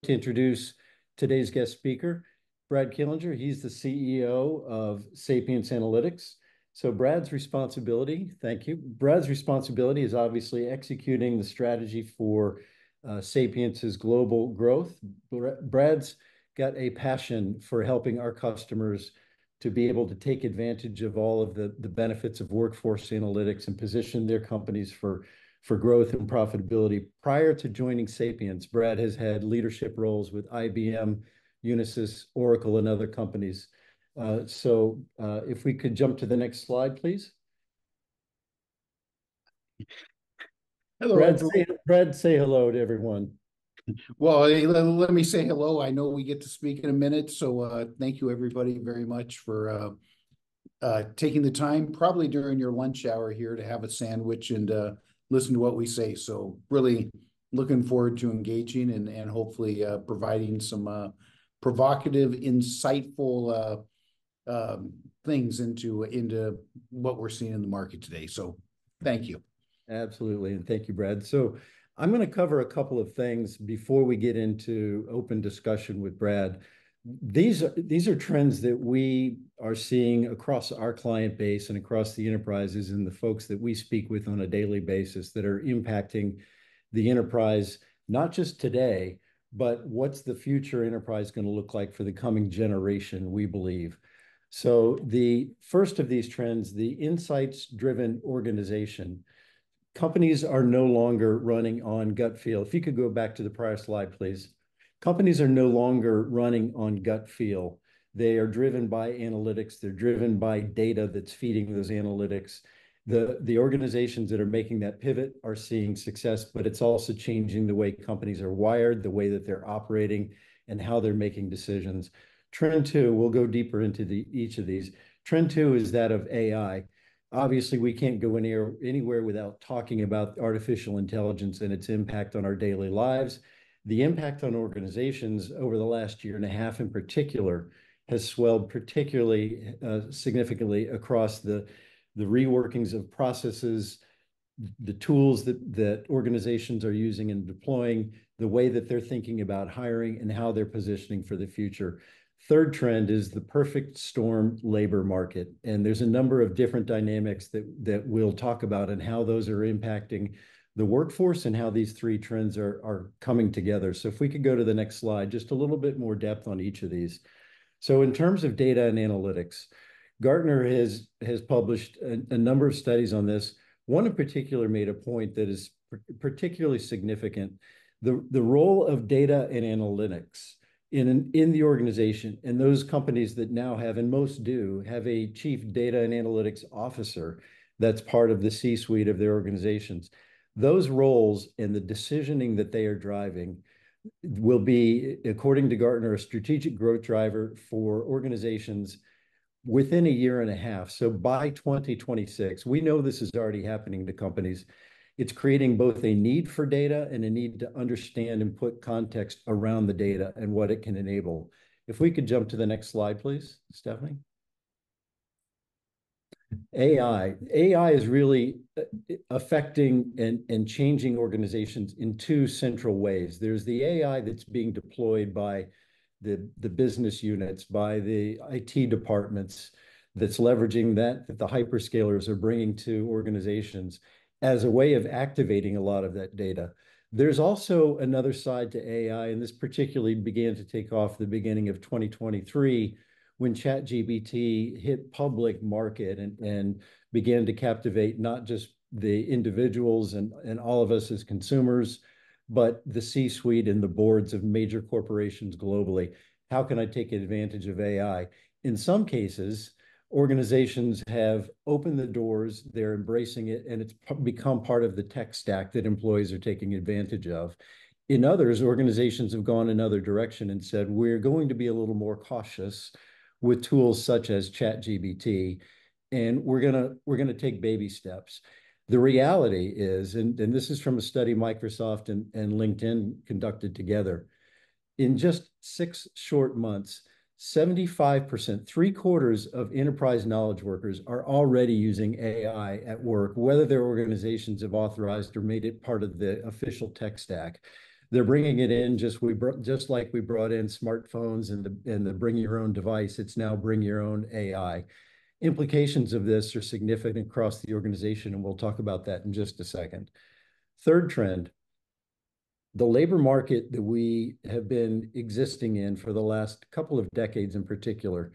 to introduce today's guest speaker, Brad Killinger. He's the CEO of Sapience Analytics. So Brad's responsibility, thank you. Brad's responsibility is obviously executing the strategy for Sapience's global growth. Brad's got a passion for helping our customers to be able to take advantage of all of the benefits of workforce analytics and position their companies for growth and profitability. Prior to joining Sapience, Brad has had leadership roles with IBM, Unisys, Oracle, and other companies. If we could jump to the next slide, please. Hello, Brad, say hello to everyone. Well, let me say hello. I know we get to speak in a minute, so thank you everybody very much for taking the time, probably during your lunch hour here, to have a sandwich and listen to what we say. So really looking forward to engaging and hopefully providing some provocative, insightful things into what we're seeing in the market today. So thank you. Absolutely, and thank you, Brad. So I'm going to cover a couple of things before we get into open discussion with Brad. These are trends that we are seeing across our client base and across the enterprises and the folks that we speak with on a daily basis that are impacting the enterprise, not just today, but what's the future enterprise going to look like for the coming generation, we believe. So the first of these trends, the insights-driven organization. Companies are no longer running on gut feel. If you could go back to the prior slide, please. Companies are no longer running on gut feel. They are driven by analytics. They're driven by data that's feeding those analytics. The organizations that are making that pivot are seeing success, but it's also changing the way companies are wired, the way that they're operating, and how they're making decisions. Trend two, we'll go deeper into each of these. Trend two is that of AI. Obviously, we can't go anywhere without talking about artificial intelligence and its impact on our daily lives. The impact on organizations over the last year and a half in particular has swelled particularly significantly across the reworkings of processes, the tools that organizations are using and deploying, the way that they're thinking about hiring and how they're positioning for the future. Third trend is the perfect storm labor market. And there's a number of different dynamics that we'll talk about and how those are impacting the workforce and how these three trends are coming together. So if we could go to the next slide, just a little bit more depth on each of these. So in terms of data and analytics, Gartner has published a number of studies on this. One in particular made a point that is particularly significant. The role of data and analytics in the organization, and those companies that now have, and most do, have a chief data and analytics officer that's part of the C-suite of their organizations. Those roles and the decisioning that they are driving will be, according to Gartner, a strategic growth driver for organizations within a year and a half. So by 2026, we know this is already happening to companies. It's creating both a need for data and a need to understand and put context around the data and what it can enable. If we could jump to the next slide, please, Stephanie. AI is really affecting and changing organizations in two central ways. There's the AI that's being deployed by the business units, by the IT departments, that's leveraging that the hyperscalers are bringing to organizations as a way of activating a lot of that data. There's also another side to AI, and this particularly began to take off the beginning of 2023 when ChatGPT hit public market and began to captivate not just the individuals and all of us as consumers, but the C-suite and the boards of major corporations globally. How can I take advantage of AI? In some cases, organizations have opened the doors, they're embracing it, and it's become part of the tech stack that employees are taking advantage of. In others, organizations have gone another direction and said, we're going to be a little more cautious with tools such as ChatGPT, and we're gonna take baby steps. The reality is, and this is from a study Microsoft and LinkedIn conducted together, in just 6 short months, 75%, 3/4 of enterprise knowledge workers are already using AI at work, whether their organizations have authorized or made it part of the official tech stack. They're bringing it in just like we brought in smartphones and the bring your own device. It's now bring your own AI. Implications of this are significant across the organization, and we'll talk about that in just a second. Third trend, the labor market that we have been existing in for the last couple of decades in particular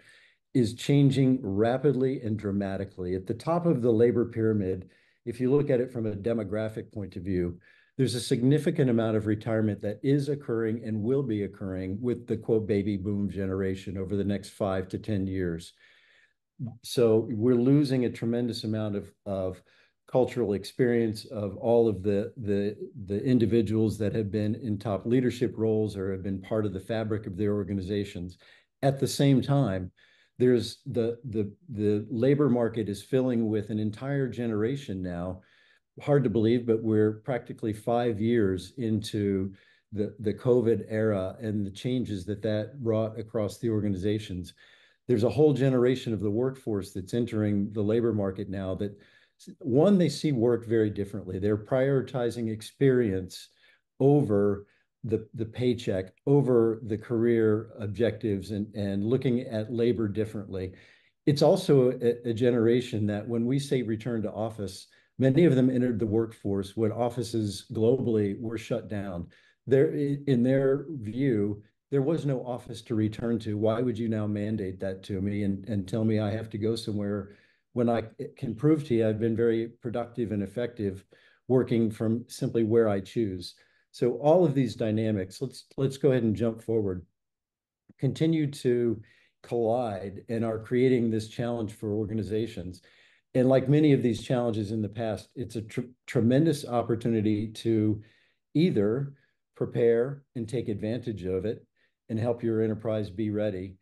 is changing rapidly and dramatically. At the top of the labor pyramid, if you look at it from a demographic point of view, there's a significant amount of retirement that is occurring and will be occurring with the quote baby boom generation over the next 5 to 10 years. So we're losing a tremendous amount of cultural experience of all of the individuals that have been in top leadership roles or have been part of the fabric of their organizations. At the same time, there's the labor market is filling with an entire generation now. Hard to believe, but we're practically 5 years into the COVID era and the changes that brought across the organizations. There's a whole generation of the workforce that's entering the labor market now that, one, they see work very differently. They're prioritizing experience over the paycheck, over the career objectives, and looking at labor differently. It's also a generation that when we say return to office, many of them entered the workforce when offices globally were shut down. In their view, there was no office to return to. Why would you now mandate that to me and tell me I have to go somewhere when I can prove to you I've been very productive and effective working from simply where I choose? So all of these dynamics, let's go ahead and jump forward, continue to collide and are creating this challenge for organizations. And like many of these challenges in the past, it's a tremendous opportunity to either prepare and take advantage of it and help your enterprise be ready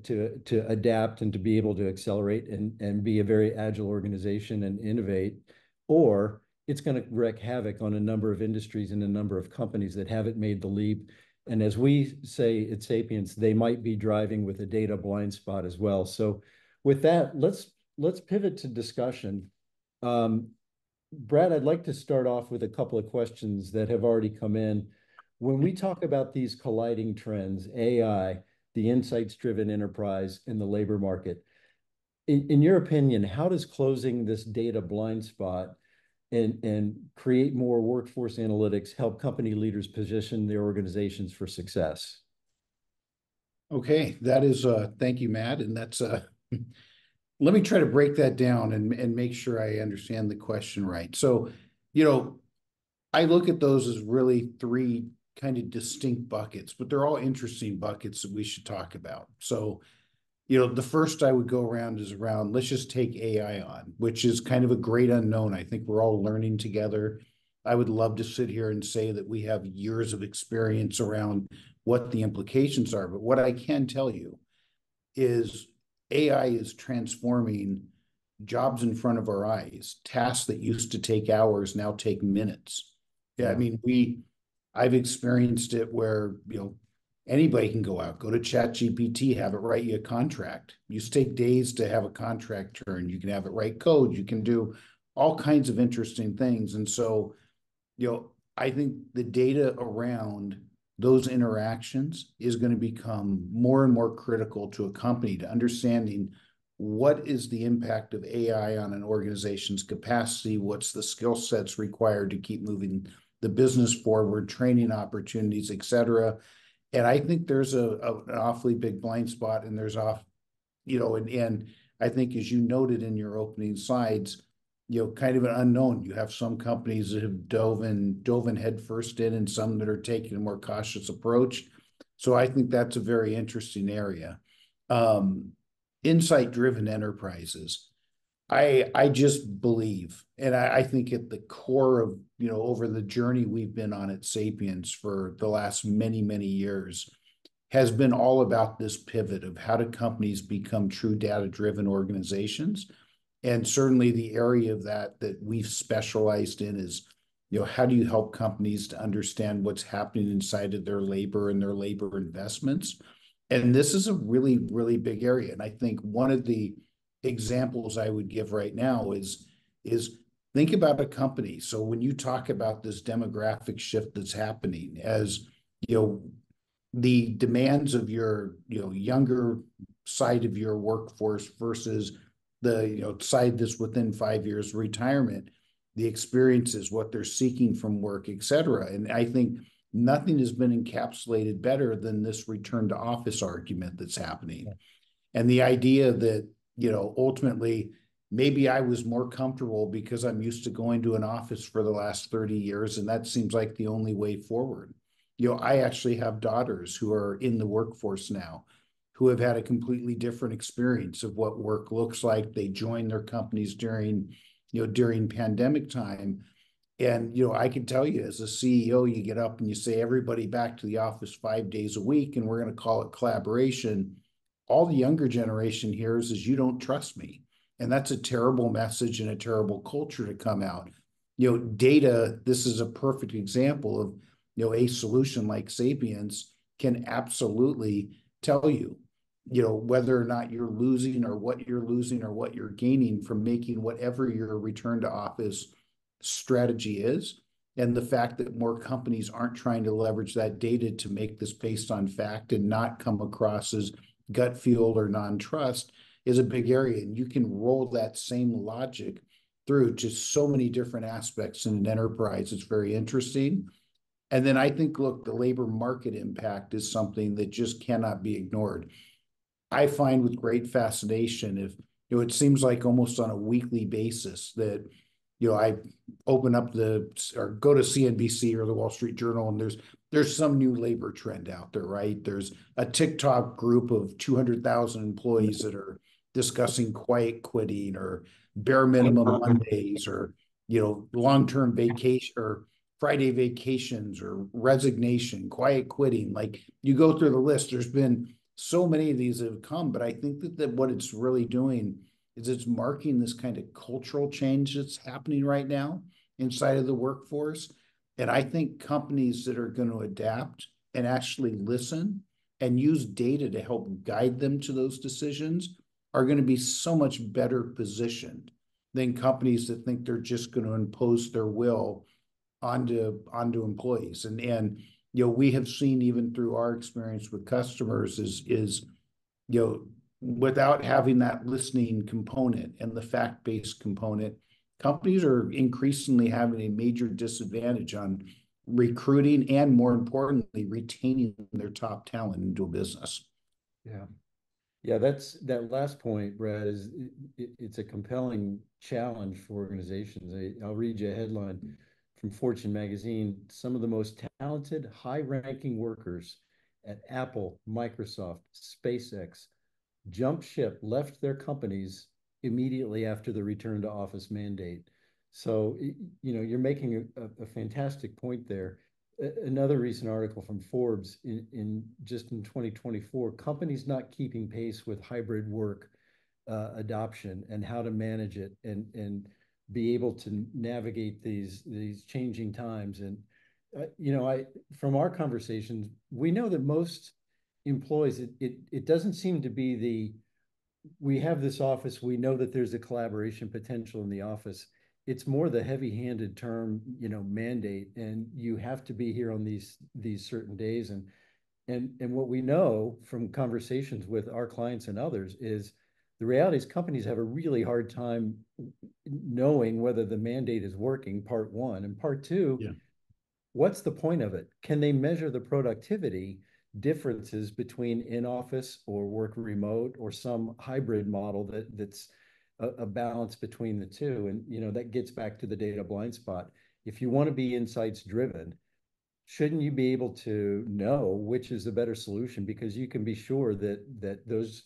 to adapt and to be able to accelerate and be a very agile organization and innovate, or it's going to wreak havoc on a number of industries and a number of companies that haven't made the leap. And as we say at Sapience, they might be driving with a data blind spot as well. So with that, let's pivot to discussion. Brad, I'd like to start off with a couple of questions that have already come in. When we talk about these colliding trends, AI, the insights-driven enterprise, and the labor market, in your opinion, how does closing this data blind spot and create more workforce analytics help company leaders position their organizations for success? Okay, that is thank you, Matt. And that's let me try to break that down and make sure I understand the question right. So, I look at those as really three kind of distinct buckets, but they're all interesting buckets that we should talk about. So, the first I would go around is around, let's just take AI on, which is kind of a great unknown. I think we're all learning together. I would love to sit here and say that we have years of experience around what the implications are. But what I can tell you is AI is transforming jobs in front of our eyes. Tasks that used to take hours now take minutes. Yeah, I mean, I've experienced it where, anybody can go to ChatGPT, have it write you a contract. It used to take days to have a contract turn. You can have it write code. You can do all kinds of interesting things. And so, I think the data around those interactions is going to become more and more critical to a company to understanding what is the impact of AI on an organization's capacity, what's the skill sets required to keep moving the business forward, training opportunities, et cetera. And I think there's an awfully big blind spot, and there's and I think, as you noted in your opening slides, kind of an unknown. You have some companies that have dove in headfirst in, and some that are taking a more cautious approach. So I think that's a very interesting area. Insight-driven enterprises. I just believe, and I think at the core of, over the journey we've been on at Sapience for the last many, many years, has been all about this pivot of how do companies become true data-driven organizations. And certainly the area of that we've specialized in is, how do you help companies to understand what's happening inside of their labor and their labor investments? And this is a really, really big area. And I think one of the examples I would give right now is think about a company. So when you talk about this demographic shift that's happening, as you know, the demands of your younger side of your workforce versus the side that's within 5 years of retirement, the experiences, what they're seeking from work, et cetera. And I think nothing has been encapsulated better than this return to office argument that's happening. And the idea that, ultimately, maybe I was more comfortable because I'm used to going to an office for the last 30 years, and that seems like the only way forward. I actually have daughters who are in the workforce now who have had a completely different experience of what work looks like. They joined their companies during pandemic time. And, I can tell you as a CEO, you get up and you say, everybody back to the office 5 days a week, and we're going to call it collaboration. All the younger generation hears is you don't trust me. And that's a terrible message and a terrible culture to come out. Data, this is a perfect example of, a solution like Sapience can absolutely tell you, whether or not you're losing or what you're losing or what you're gaining from making whatever your return to office strategy is. And the fact that more companies aren't trying to leverage that data to make this based on fact and not come across as gut feel or non-trust is a big area. And you can roll that same logic through to so many different aspects in an enterprise. It's very interesting. And then I think, look, the labor market impact is something that just cannot be ignored. I find with great fascination, if it seems like almost on a weekly basis that I open up or go to CNBC or the Wall Street Journal, and there's some new labor trend out there, right? There's a TikTok group of 200,000 employees that are discussing quiet quitting or bare minimum Mondays or long-term vacation or Friday vacations or resignation, quiet quitting. Like, you go through the list, there's been so many of these that have come, but I think that what it's really doing is it's marking this kind of cultural change that's happening right now inside of the workforce. And I think companies that are going to adapt and actually listen and use data to help guide them to those decisions are going to be so much better positioned than companies that think they're just going to impose their will onto employees. And we have seen, even through our experience with customers, is without having that listening component and the fact-based component, companies are increasingly having a major disadvantage on recruiting and, more importantly, retaining their top talent into a business. Yeah. Yeah, that last point, Brad, it's a compelling challenge for organizations. I'll read you a headline from Fortune magazine. Some of the most talented, high-ranking workers at Apple, Microsoft, SpaceX jumped ship, left their companies immediately after the return to office mandate. So, you're making a fantastic point there. Another recent article from Forbes in 2024, companies not keeping pace with hybrid work adoption and how to manage it and be able to navigate these changing times. And from our conversations, we know that most employees, it doesn't seem to be we have this office, we know that there's a collaboration potential in the office. It's more the heavy-handed term, mandate, and you have to be here on these certain days. And what we know from conversations with our clients and others is the reality is companies have a really hard time knowing whether the mandate is working, part one. And part two, Yeah. What's the point of it? Can they measure the productivity differences between in-office or work remote or some hybrid model that's a balance between the two? And that gets back to the data blind spot. If you want to be insights driven, shouldn't you be able to know which is the better solution? Because you can be sure that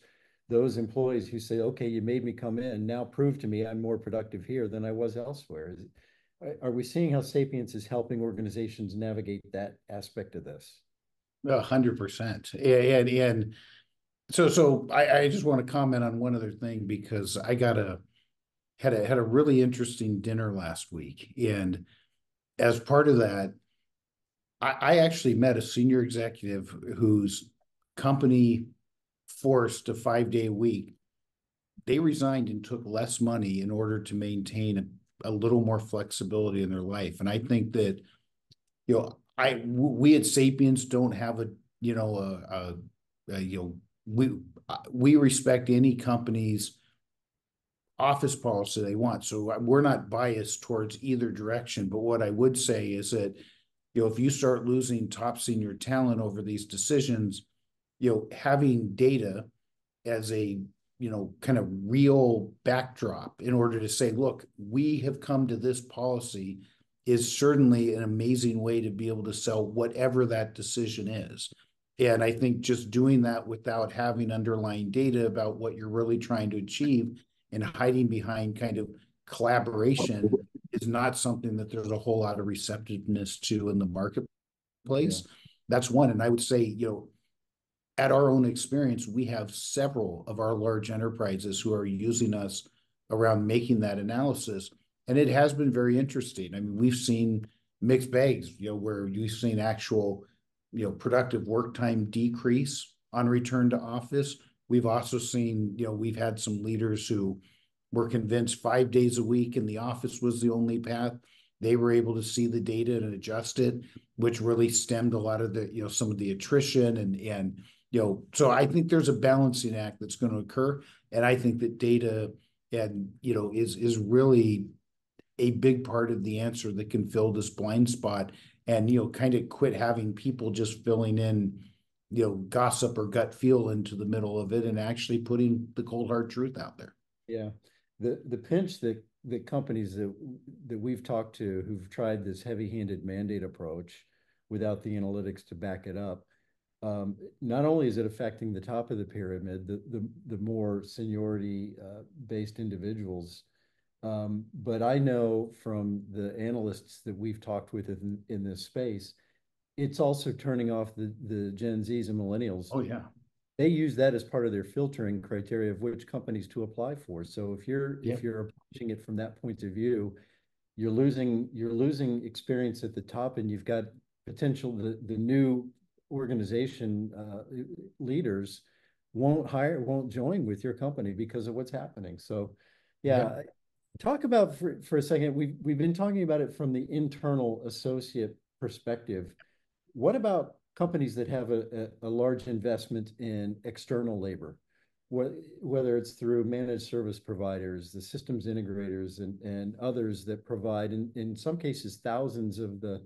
those employees who say, okay, you made me come in, now prove to me I'm more productive here than I was elsewhere. Are we seeing how Sapience is helping organizations navigate that aspect of this? 100%. And so I just want to comment on one other thing, because I had a really interesting dinner last week, and as part of that, I actually met a senior executive whose company forced a 5-day week. They resigned and took less money in order to maintain a little more flexibility in their life. And I think that, we at Sapience don't have we respect any company's office policy they want. So we're not biased towards either direction. But what I would say is that, if you start losing top senior talent over these decisions, having data as a, kind of real backdrop in order to say, look, we have come to this policy is certainly an amazing way to be able to sell whatever that decision is. And I think just doing that without having underlying data about what you're really trying to achieve and hiding behind kind of collaboration is not something that there's a whole lot of receptiveness to in the marketplace. Yeah. That's one. And I would say, at our own experience, we have several of our large enterprises who are using us around making that analysis. And it has been very interesting. I mean, we've seen mixed bags, where you've seen actual, productive work time decrease on return to office. We've also seen, we've had some leaders who were convinced 5 days a week in the office was the only path. They were able to see the data and adjust it, which really stemmed a lot of the, some of the attrition and so I think there's a balancing act that's going to occur. And I think that data and, is really a big part of the answer that can fill this blind spot and, kind of quit having people just filling in, gossip or gut feel into the middle of it and actually putting the cold hard truth out there. Yeah. The pinch that the companies that we've talked to who've tried this heavy-handed mandate approach without the analytics to back it up, not only is it affecting the top of the pyramid, the more seniority based individuals, but I know from the analysts that we've talked with in this space, it's also turning off the Gen Zs and millennials. Oh yeah. They use that as part of their filtering criteria of which companies to apply for. So if you're approaching it from that point of view, you're losing experience at the top, and you've got potential the new organization leaders won't join with your company because of what's happening. So yeah. Talk about for a second, we've been talking about it from the internal associate perspective. What about companies that have a large investment in external labor, whether it's through managed service providers, the systems integrators, and others that provide, in some cases, thousands of the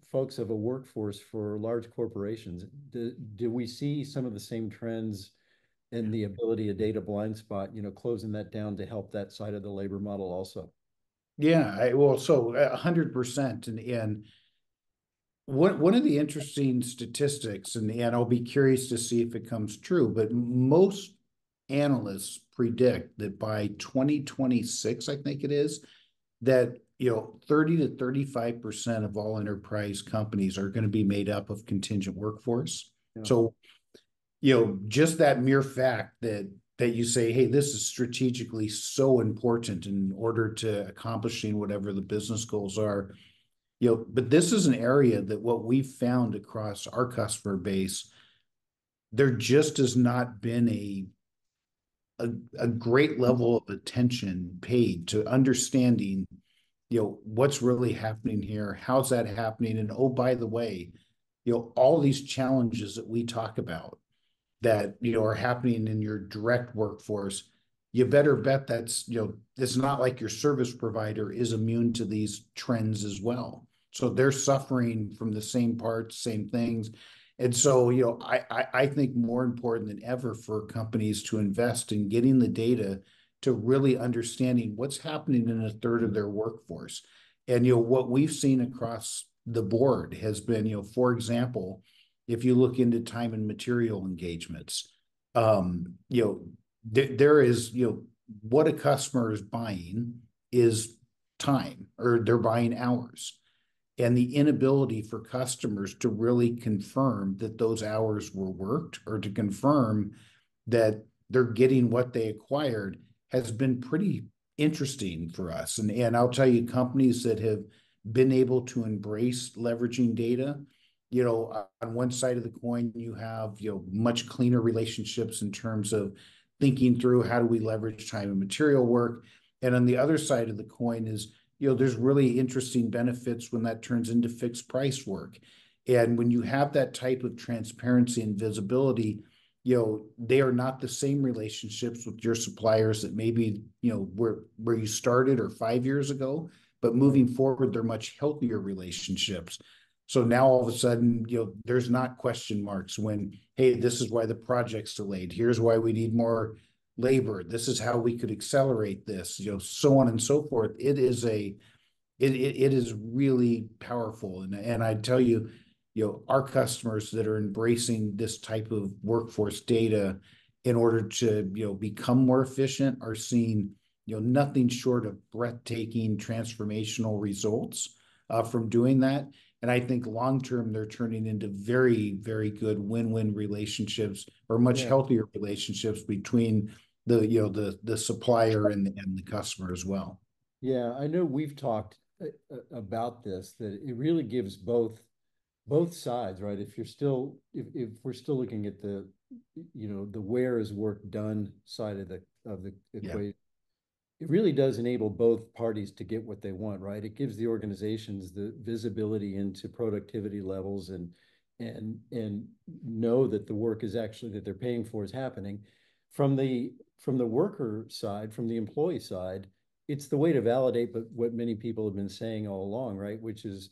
folks of a workforce for large corporations? Do we see some of the same trends in the ability of data blind spot, closing that down to help that side of the labor model also? Yeah, so 100%. And one of the interesting statistics, and I'll be curious to see if it comes true, but most analysts predict that by 2026, I think it is, that 30 to 35% of all enterprise companies are going to be made up of contingent workforce. Yeah. So, just that mere fact that you say, hey, this is strategically so important in order to accomplishing whatever the business goals are. But this is an area that what we've found across our customer base, there just has not been a great level of attention paid to understanding, what's really happening here, how's that happening, and oh, by the way, all these challenges that we talk about that are happening in your direct workforce, you better bet that's it's not like your service provider is immune to these trends as well. So they're suffering from the same parts, same things. And so, I think more important than ever for companies to invest in getting the data to really understanding what's happening in a third of their workforce. And, what we've seen across the board has been, for example, if you look into time and material engagements, there is, what a customer is buying is time, or they're buying hours. And the inability for customers to really confirm that those hours were worked, or to confirm that they're getting what they acquired, has been pretty interesting for us. And I'll tell you, companies that have been able to embrace leveraging data, on one side of the coin, you have, much cleaner relationships in terms of thinking through how do we leverage time and material work. And on the other side of the coin is, there's really interesting benefits when that turns into fixed price work. And when you have that type of transparency and visibility, they are not the same relationships with your suppliers that maybe, where you started or 5 years ago, but moving forward, they're much healthier relationships. So now all of a sudden, there's not question marks when, hey, this is why the project's delayed. Here's why we need more labor. This is how we could accelerate this, so on and so forth. It is really powerful. And I tell you, our customers that are embracing this type of workforce data in order to, become more efficient are seeing, nothing short of breathtaking transformational results from doing that. And I think long-term, they're turning into very, very good win-win relationships, or much healthier relationships between the supplier and the customer as well. Yeah, I know we've talked about this, that it really gives both sides, right? If we're still looking at the where is work done side of the equation, it really does enable both parties to get what they want, right? It gives the organizations the visibility into productivity levels and know that the work is actually that they're paying for is happening. From the worker side, from the employee side, it's the way to validate, but what many people have been saying all along, right? Which is,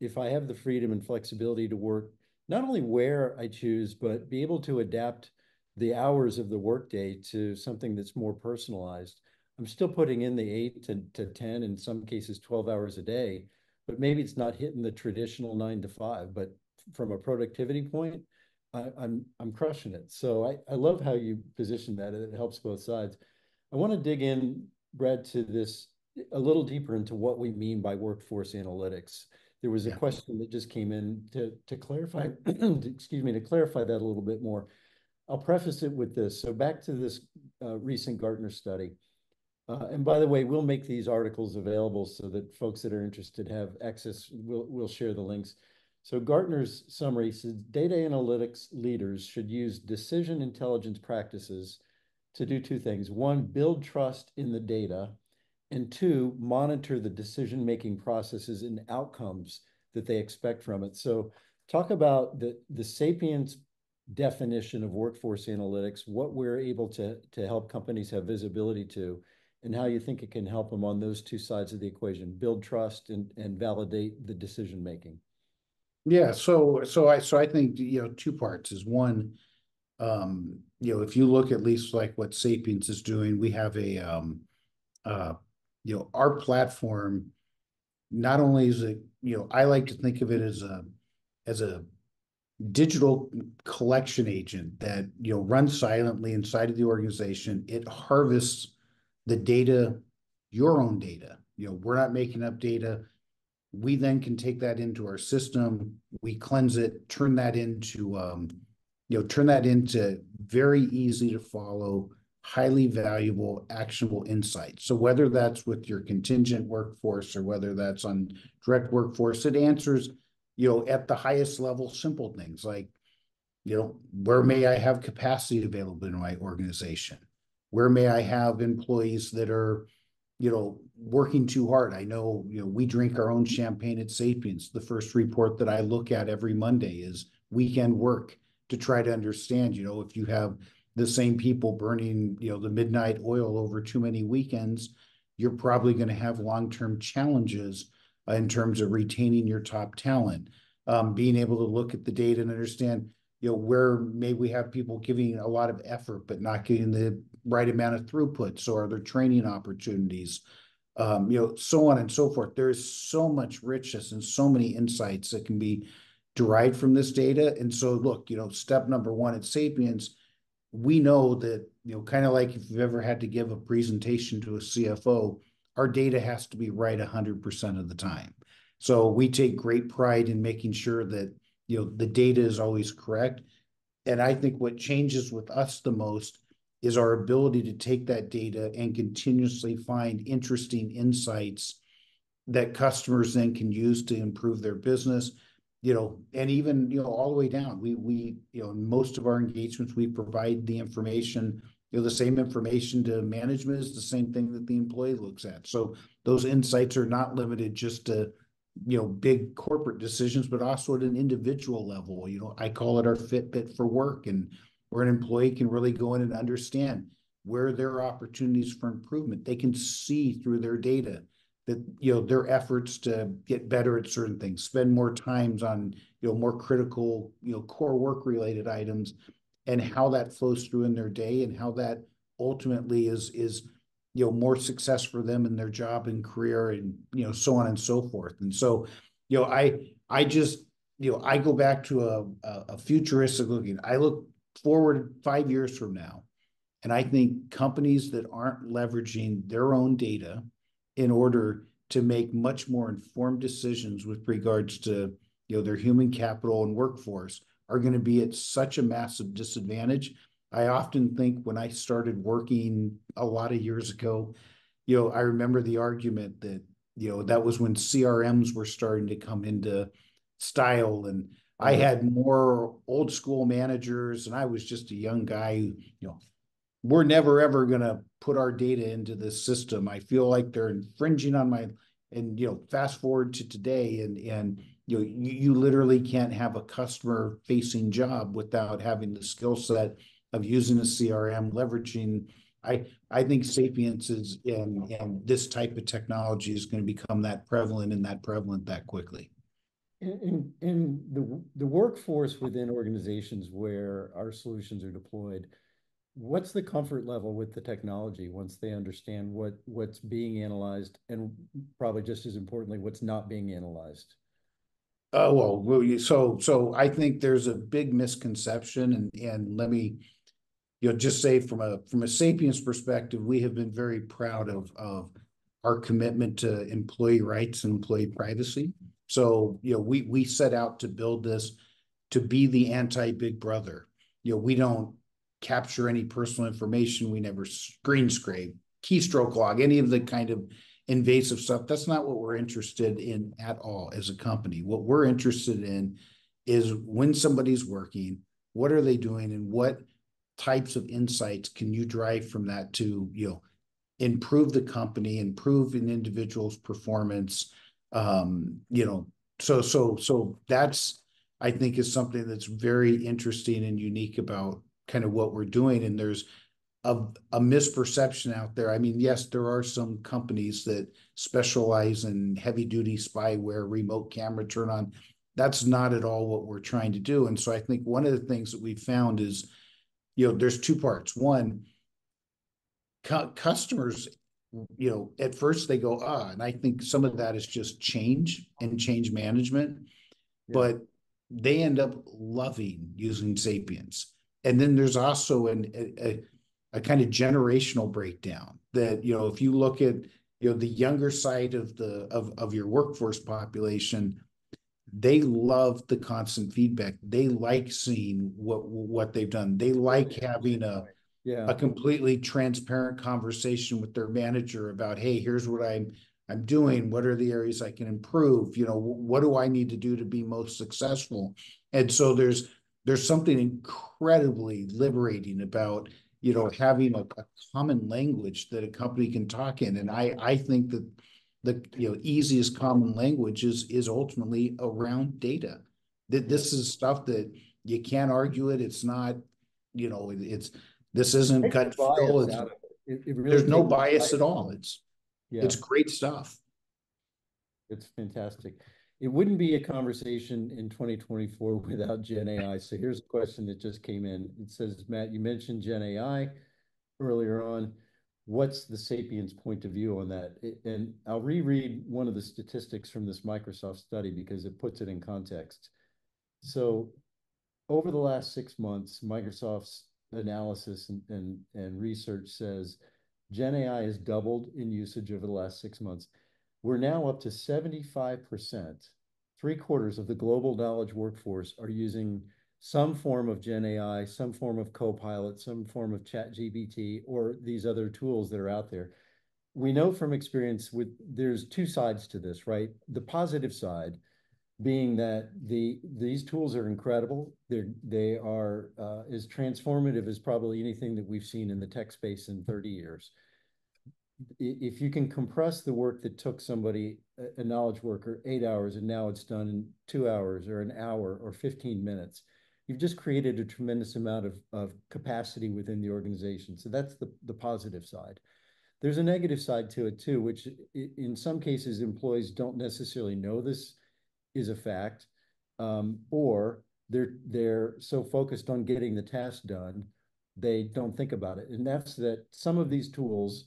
if I have the freedom and flexibility to work not only where I choose, but be able to adapt the hours of the workday to something that's more personalized. I'm still putting in the 8 to 10, in some cases 12 hours a day, but maybe it's not hitting the traditional 9 to 5. But from a productivity point, I'm crushing it. So I love how you position that. It helps both sides. I want to dig in, Brad, to this a little deeper into what we mean by workforce analytics. There was a question that just came in to clarify, excuse me, to clarify that a little bit more. I'll preface it with this. So back to this recent Gartner study. And by the way, we'll make these articles available so that folks that are interested have access. We'll share the links. So Gartner's summary says data analytics leaders should use decision intelligence practices to do two things. One, build trust in the data, and two, monitor the decision-making processes and outcomes that they expect from it. So talk about the Sapience definition of workforce analytics, what we're able to help companies have visibility to, and how you think it can help them on those two sides of the equation, build trust and validate the decision making. Yeah, so I think, two parts is one, if you look at least like what Sapience is doing, we have our platform, not only is it, I like to think of it as a digital collection agent that, runs silently inside of the organization. It harvests the data, your own data. We're not making up data. We then can take that into our system. We cleanse it, turn that into very easy to follow, highly valuable, actionable insights. So whether that's with your contingent workforce or whether that's on direct workforce, it answers, at the highest level, simple things like, where may I have capacity available in my organization? Where may I have employees that are, working too hard? I know, we drink our own champagne at Sapience. The first report that I look at every Monday is weekend work, to try to understand, if you have the same people burning, the midnight oil over too many weekends, you're probably going to have long-term challenges in terms of retaining your top talent. Being able to look at the data and understand, where may we have people giving a lot of effort but not getting the right amount of throughput. So are there training opportunities? So on and so forth. There's so much richness and so many insights that can be derived from this data. And so look, step number one at Sapience, we know that, kind of like if you've ever had to give a presentation to a CFO, our data has to be right 100% of the time. So we take great pride in making sure that, the data is always correct. And I think what changes with us the most is our ability to take that data and continuously find interesting insights that customers then can use to improve their business, and even, all the way down. We in most of our engagements, we provide the information the same information to management is the same thing that the employee looks at. So those insights are not limited just to, big corporate decisions, but also at an individual level. I call it our Fitbit for work, and where an employee can really go in and understand where there are opportunities for improvement. They can see through their data that, their efforts to get better at certain things, spend more times on, more critical, core work related items, and how that flows through in their day, and how that ultimately is more success for them in their job and career, and so on and so forth. And so I just I go back to a futuristic looking. I look forward 5 years from now, and I think companies that aren't leveraging their own data in order to make much more informed decisions with regards to their human capital and workforce are going to be at such a massive disadvantage. I often think when I started working a lot of years ago, I remember the argument that, that was when CRMs were starting to come into style. And I had more old school managers, and I was just a young guy who, we're never ever going to put our data into this system. I feel like they're infringing on my, and fast forward to today, and you literally can't have a customer facing job without having the skill set of using a CRM, leveraging. I think Sapience is, and this type of technology is going to become that prevalent that quickly. In the workforce within organizations where our solutions are deployed, what's the comfort level with the technology once they understand what's being analyzed, and probably just as importantly, what's not being analyzed? So I think there's a big misconception, and let me just say from a Sapience perspective, we have been very proud of our commitment to employee rights and employee privacy. So we set out to build this to be the anti-Big Brother. We don't capture any personal information. We never screen scrape, keystroke log, any of the kind of invasive stuff. That's not what we're interested in at all as a company. What we're interested in is when somebody's working, what are they doing, and what types of insights can you drive from that to improve the company, improve an individual's performance. So that's, I think, is something that's very interesting and unique about kind of what we're doing. And there's a misperception out there. I mean, yes, there are some companies that specialize in heavy duty spyware, remote camera turn on. That's not at all what we're trying to do. And so I think one of the things that we found is, there's two parts. One, customers, at first they go, and I think some of that is just change and change management, but they end up loving using Sapience. And then there's also a kind of generational breakdown that, if you look at, the younger side of your workforce population, they love the constant feedback. They like seeing what they've done. They like having a completely transparent conversation with their manager about, hey, here's what I'm doing. What are the areas I can improve? What do I need to do to be most successful? And so there's something incredibly liberating about, having a common language that a company can talk in. And I think that the easiest common language is ultimately around data. That this is stuff that you can't argue it. It's not, this isn't gut feel. There's no bias at all. It's great stuff. It's fantastic. It wouldn't be a conversation in 2024 without Gen AI. So here's a question that just came in. It says, Matt, you mentioned Gen AI earlier on. What's the Sapience point of view on that? And I'll reread one of the statistics from this Microsoft study because it puts it in context. So over the last 6 months, Microsoft's analysis and research says Gen AI has doubled in usage over the last 6 months. We're now up to 75%. 3/4 of the global knowledge workforce are using some form of Gen AI, some form of Copilot, some form of ChatGPT, or these other tools that are out there. We know from experience there's two sides to this, right? The positive side, being that these tools are incredible. They are as transformative as probably anything that we've seen in the tech space in 30 years. If you can compress the work that took somebody, a knowledge worker, 8 hours, and now it's done in 2 hours or an hour or 15 minutes, you've just created a tremendous amount of capacity within the organization. So that's the positive side. There's a negative side to it too, which in some cases employees don't necessarily know this is a fact, or they're so focused on getting the task done, they don't think about it. And that's that some of these tools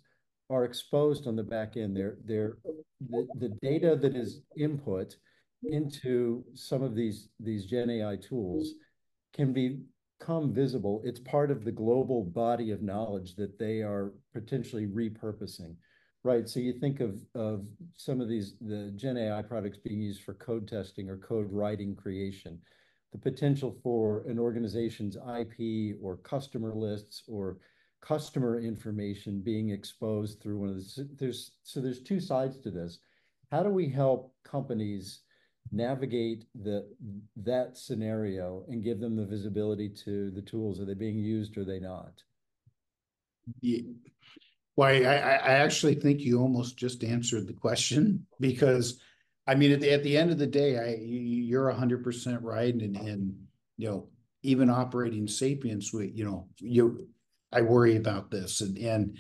are exposed on the back end. The data that is input into some of these Gen AI tools can become visible. It's part of the global body of knowledge that they are potentially repurposing. Right. So you think of some of the Gen AI products being used for code testing or code writing creation, the potential for an organization's IP or customer lists or customer information being exposed through one of the, there's two sides to this. How do we help companies navigate that scenario and give them the visibility to the tools? Are they being used or are they not? Yeah. Well, I actually think you almost just answered the question, because I mean, at the end of the day, you're 100% right. And, you know, even operating Sapience, I worry about this. And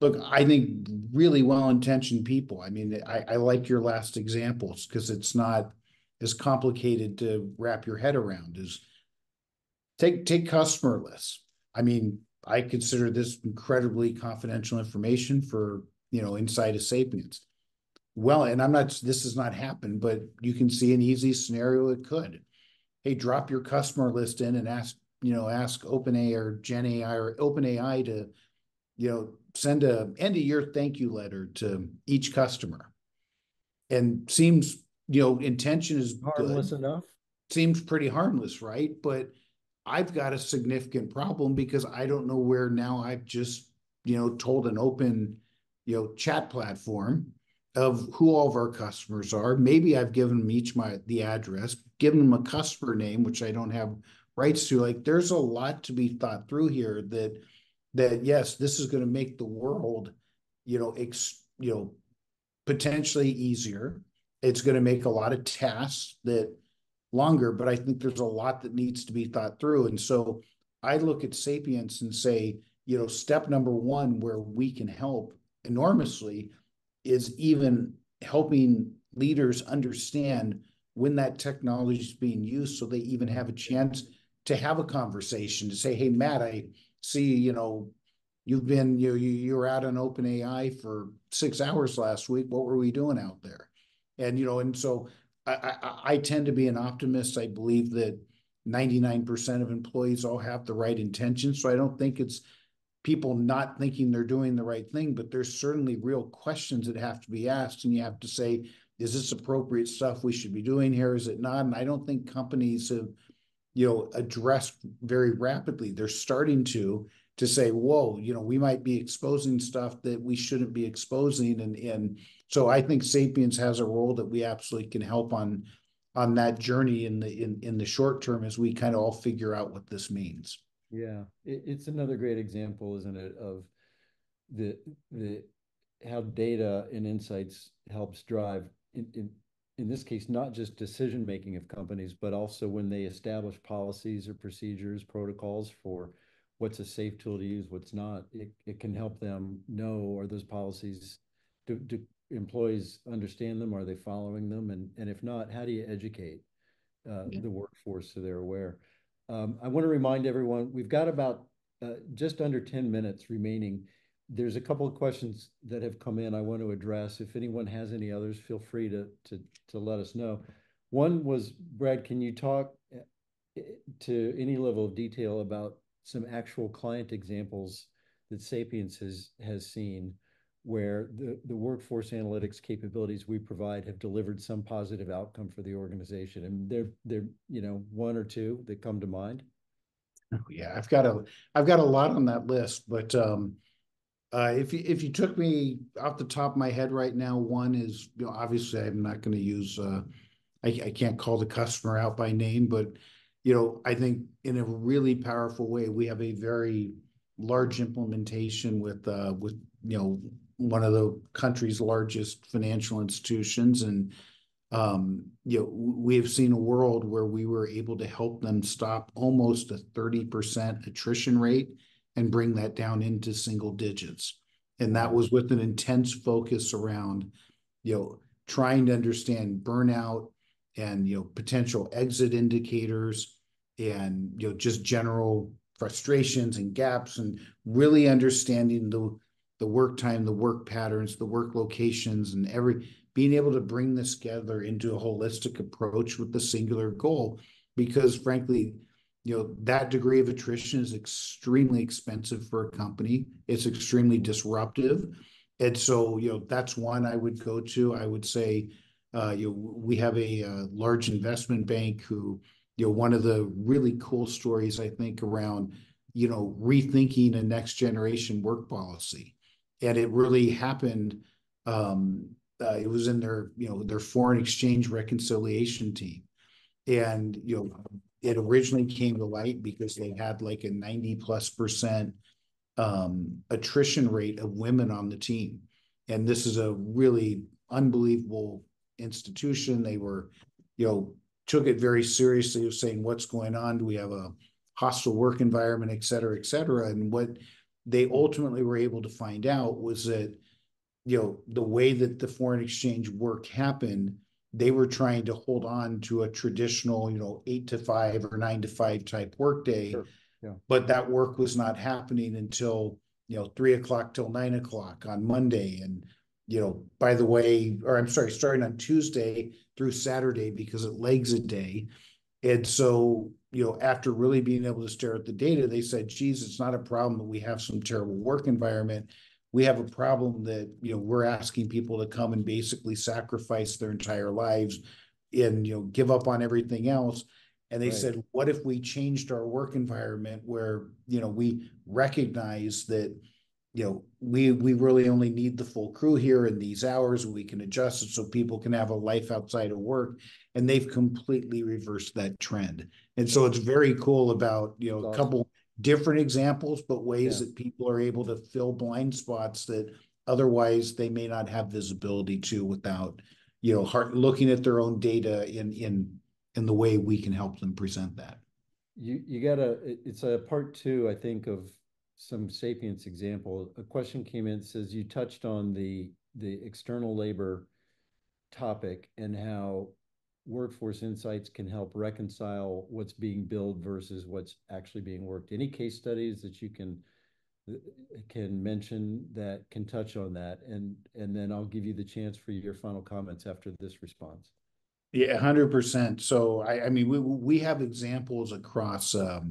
look, I think really well-intentioned people. I mean, I like your last examples because it's not as complicated to wrap your head around as take customer lists. I mean, I consider this incredibly confidential information for, inside of Sapience. Well, and this has not happened, but you can see an easy scenario it could. Hey, drop your customer list in and ask OpenAI or Gen AI or OpenAI to, send a end of year thank you letter to each customer. And seems, intention is Harmless good. enough. Seems pretty harmless, right? But I've got a significant problem because I don't know where now I've just, told an open, chat platform of who all of our customers are. Maybe I've given them each the address, given them a customer name, which I don't have rights to. Like, there's a lot to be thought through here that yes, this is going to make the world, potentially easier. It's going to make a lot of tasks that longer, but I think there's a lot that needs to be thought through. And so I look at Sapience and say, step number one, where we can help enormously, is even helping leaders understand when that technology is being used, so they even have a chance to have a conversation to say, hey, Matt, I see, you were out on OpenAI for 6 hours last week. What were we doing out there? And so I tend to be an optimist. I believe that 99% of employees all have the right intentions. So I don't think it's people not thinking they're doing the right thing, but there's certainly real questions that have to be asked. And you have to say, is this appropriate stuff we should be doing here? Is it not? And I don't think companies have, addressed very rapidly. They're starting to say, whoa, we might be exposing stuff that we shouldn't be exposing. And so I think Sapience has a role that we absolutely can help on that journey in the short term as we kind of all figure out what this means. Yeah, it's another great example, isn't it, of the how data and insights helps drive in this case not just decision making of companies, but also when they establish policies or procedures, protocols for what's a safe tool to use, what's not. It can help them know, are those policies, do employees understand them? Are they following them? And if not, how do you educate the workforce so they're aware? I want to remind everyone, we've got about just under 10 minutes remaining. There's a couple of questions that have come in I want to address. If anyone has any others, feel free to let us know. One was, Brad, can you talk to any level of detail about some actual client examples that Sapience has seen where the workforce analytics capabilities we provide have delivered some positive outcome for the organization? And they're one or two that come to mind. Oh, yeah, I've got a lot on that list, but if you took me off the top of my head right now, one is, obviously I'm not going to use I can't call the customer out by name, but I think in a really powerful way, we have a very large implementation with one of the country's largest financial institutions, and we have seen a world where we were able to help them stop almost a 30% attrition rate and bring that down into single digits. And that Wow. was with an intense focus around, trying to understand burnout and, potential exit indicators and, just general frustrations and gaps, and really understanding the work time, the work patterns, the work locations, and being able to bring this together into a holistic approach with the singular goal. Because frankly, that degree of attrition is extremely expensive for a company. It's extremely disruptive. And so, that's one I would go to. I would say, we have a large investment bank who, one of the really cool stories, I think, around, rethinking a next generation work policy. And it really happened. It was in their foreign exchange reconciliation team. And, it originally came to light because they had like a 90+% attrition rate of women on the team. And this is a really unbelievable institution. They were, took it very seriously of saying, what's going on? Do we have a hostile work environment, et cetera, et cetera? And what they ultimately were able to find out was that, the way that the foreign exchange work happened, they were trying to hold on to a traditional, 8 to 5 or 9 to 5 type workday. Sure. Yeah. But that work was not happening until 3 o'clock till 9 o'clock on Monday. And by the way, or I'm sorry, starting on Tuesday through Saturday, because it lags a day. And so, after really being able to stare at the data, they said, geez, it's not a problem that we have some terrible work environment. We have a problem that, we're asking people to come and basically sacrifice their entire lives and, give up on everything else. And they said, what if we changed our work environment where, we recognize that, we really only need the full crew here in these hours, and we can adjust it so people can have a life outside of work. And they've completely reversed that trend. And so it's very cool about, a couple different examples, but ways that people are able to fill blind spots that otherwise they may not have visibility to without, looking at their own data in the way we can help them present that. You gotta, it's a part two, I think, of some Sapience example. A question came in, says you touched on the external labor topic and how workforce insights can help reconcile what's being billed versus what's actually being worked. Any case studies that you can mention that can touch on that, and then I'll give you the chance for your final comments after this response. Yeah, 100%. So I mean, we have examples across uh,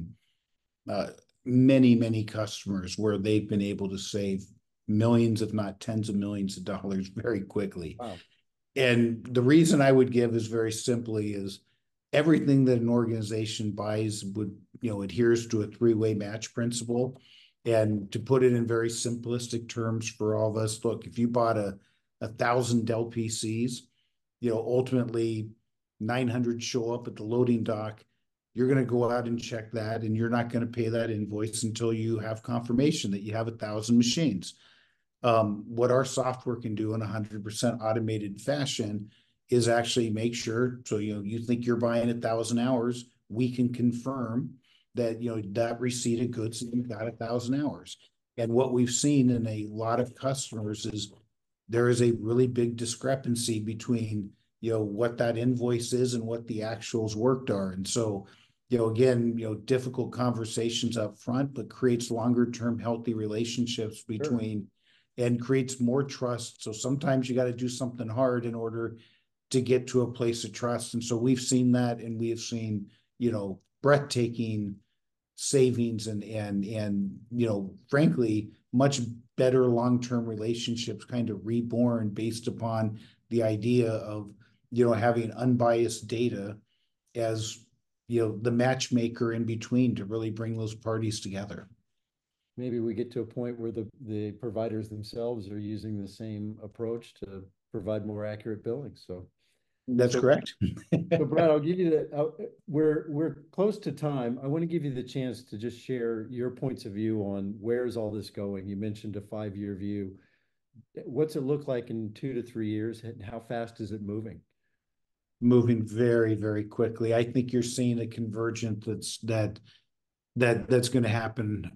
many customers where they've been able to save millions, if not tens of millions of dollars very quickly. Wow. And the reason I would give is very simply is everything that an organization buys would, adheres to a three-way match principle. And to put it in very simplistic terms for all of us, look, if you bought a thousand Dell PCs, ultimately 900 show up at the loading dock. You're going to go out and check that, and you're not going to pay that invoice until you have confirmation that you have 1,000 machines. What our software can do in 100% automated fashion is actually make sure, so you think you're buying 1,000 hours, we can confirm that that receipt of goods that you've got 1,000 hours. And what we've seen in a lot of customers is there is a really big discrepancy between what that invoice is and what the actuals worked are. And so again, difficult conversations up front, but creates longer term healthy relationships between and creates more trust. So sometimes you got to do something hard in order to get to a place of trust. And so we've seen that, and we have seen breathtaking savings and frankly much better long-term relationships kind of reborn based upon the idea of having unbiased data as the matchmaker in between to really bring those parties together. Maybe we get to a point where the providers themselves are using the same approach to provide more accurate billing. So That's So, correct. so Brad, I'll give you that. We're close to time. I want to give you the chance to just share your points of view on where is all this going. You mentioned a 5-year view. What's it look like in 2 to 3 years, and how fast is it moving? Moving very, very quickly. I think you're seeing a convergence that's going to happen.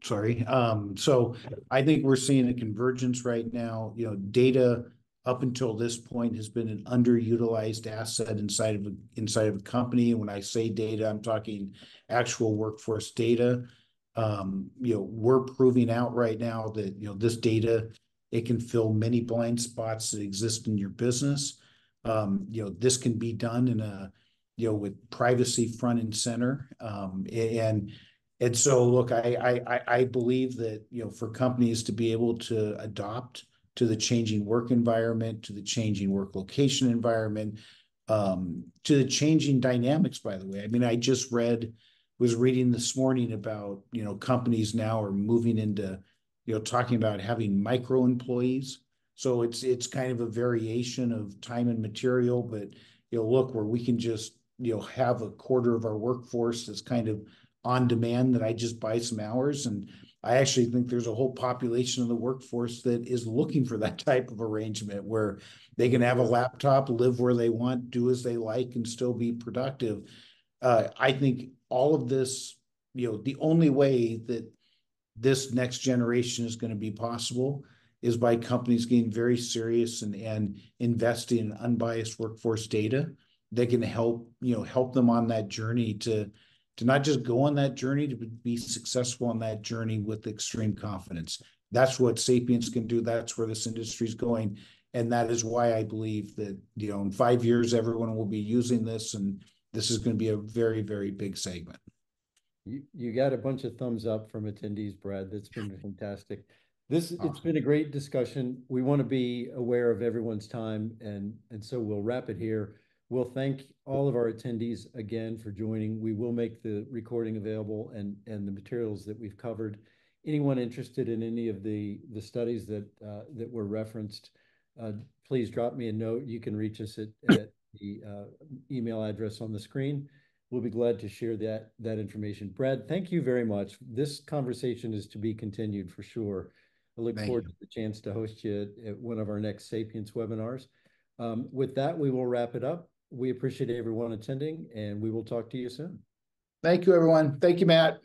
So I think we're seeing a convergence right now. Data up until this point has been an underutilized asset inside of a company. When I say data, I'm talking actual workforce data. We're proving out right now that this data, it can fill many blind spots that exist in your business. This can be done with privacy front and center. And so, look, I believe that for companies to be able to adopt to the changing work environment, to the changing work location environment, to the changing dynamics. By the way, I mean, was reading this morning about companies now are moving into talking about having micro employees. So it's kind of a variation of time and material, but look, where we can just have a quarter of our workforce that's kind of on demand, that I just buy some hours. And I actually think there's a whole population of the workforce that is looking for that type of arrangement where they can have a laptop, live where they want, do as they like, and still be productive. I think all of this, the only way that this next generation is going to be possible is by companies getting very serious and investing in unbiased workforce data that can help them on that journey to not just go on that journey, to be successful on that journey with extreme confidence. That's what Sapience can do. That's where this industry is going. And that is why I believe that, in 5 years, everyone will be using this, and this is going to be a very, very big segment. You got a bunch of thumbs up from attendees, Brad. That's been fantastic. It's been a great discussion. We want to be aware of everyone's time, and so we'll wrap it here. We'll thank all of our attendees again for joining. We will make the recording available and the materials that we've covered. Anyone interested in any of the studies that were referenced, please drop me a note. You can reach us at the email address on the screen. We'll be glad to share that information. Brad, thank you very much. This conversation is to be continued for sure. I look forward to the chance to host you at one of our next Sapience webinars. With that, we will wrap it up. We appreciate everyone attending, and we will talk to you soon. Thank you, everyone. Thank you, Matt.